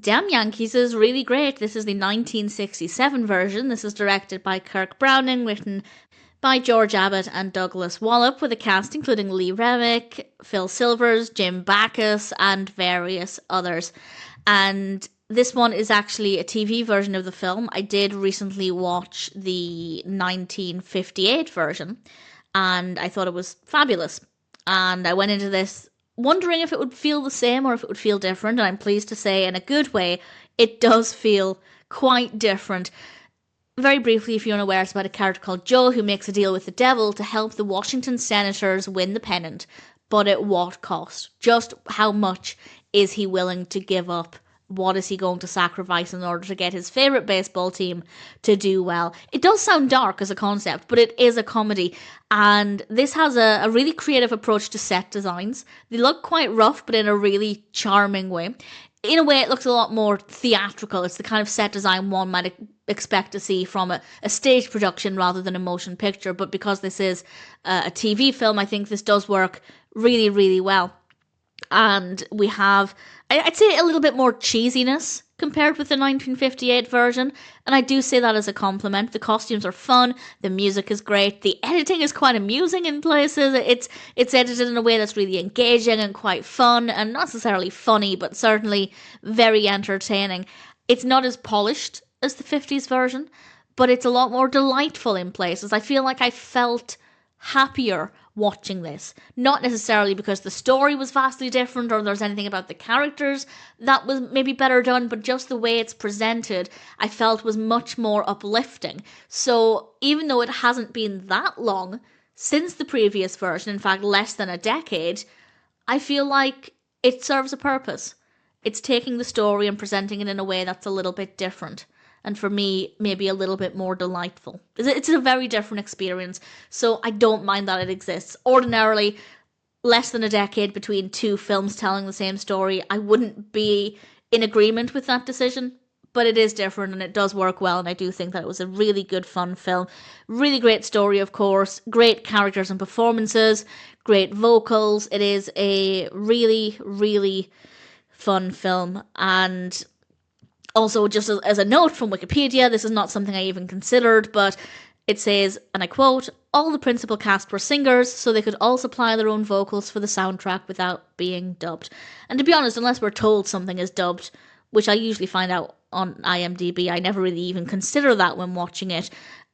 Damn Yankees is really great. This is the 1967 version. This is directed by Kirk Browning, written by George Abbott and Douglas Wallop, with a cast including Lee Remick, Phil Silvers, Jim Backus, and various others. And this one is actually a TV version of the film. I did recently watch the 1958 version, and I thought it was fabulous. And I went into this wondering if it would feel the same or if it would feel different, and I'm pleased to say, in a good way, it does feel quite different. Very briefly, if you're unaware, it's about a character called Joe who makes a deal with the devil to help the Washington Senators win the pennant, but at what cost? Just how much is he willing to give up? What is he going to sacrifice in order to get his favourite baseball team to do well? It does sound dark as a concept, but it is a comedy. And this has a really creative approach to set designs. They look quite rough, but in a really charming way. In a way, it looks a lot more theatrical. It's the kind of set design one might expect to see from a stage production rather than a motion picture. But because this is a TV film, I think this does work really, really well. And we have, I'd say, a little bit more cheesiness compared with the 1958 version, and I do say that as a compliment. The costumes are fun, the music is great, the editing is quite amusing in places. It's edited in a way that's really engaging and quite fun, and not necessarily funny, but certainly very entertaining. It's not as polished as the 50s version, but it's a lot more delightful in places. I feel like I felt happier watching this. Not necessarily because the story was vastly different or there's anything about the characters that was maybe better done, but just the way it's presented, I felt was much more uplifting. So even though it hasn't been that long since the previous version, in fact less than a decade, I feel like it serves a purpose. It's taking the story and presenting it in a way that's a little bit different. And for me, maybe a little bit more delightful. It's a very different experience, so I don't mind that it exists. Ordinarily, less than a decade between two films telling the same story, I wouldn't be in agreement with that decision, but it is different and it does work well, and I do think that it was a really good, fun film. Really great story, of course, great characters and performances, great vocals. It is a really, really fun film, and also, just as a note from Wikipedia, this is not something I even considered, but it says, and I quote, all the principal cast were singers, so they could all supply their own vocals for the soundtrack without being dubbed. And to be honest, unless we're told something is dubbed, which I usually find out on IMDb, I never really even consider that when watching it,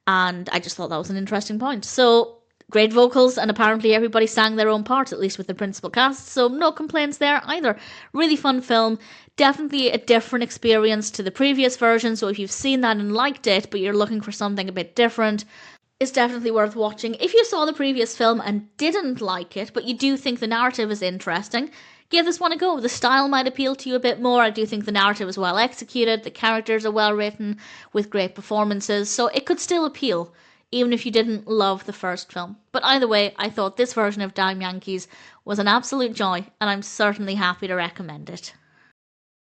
and I just thought that was an interesting point. So, great vocals, and apparently everybody sang their own parts, at least with the principal cast, so no complaints there either. Really fun film, definitely a different experience to the previous version, so if you've seen that and liked it, but you're looking for something a bit different, it's definitely worth watching. If you saw the previous film and didn't like it, but you do think the narrative is interesting, give this one a go. The style might appeal to you a bit more. I do think the narrative is well executed, the characters are well written, with great performances, so it could still appeal, even if you didn't love the first film. But either way, I thought this version of Damn Yankees was an absolute joy, and I'm certainly happy to recommend it.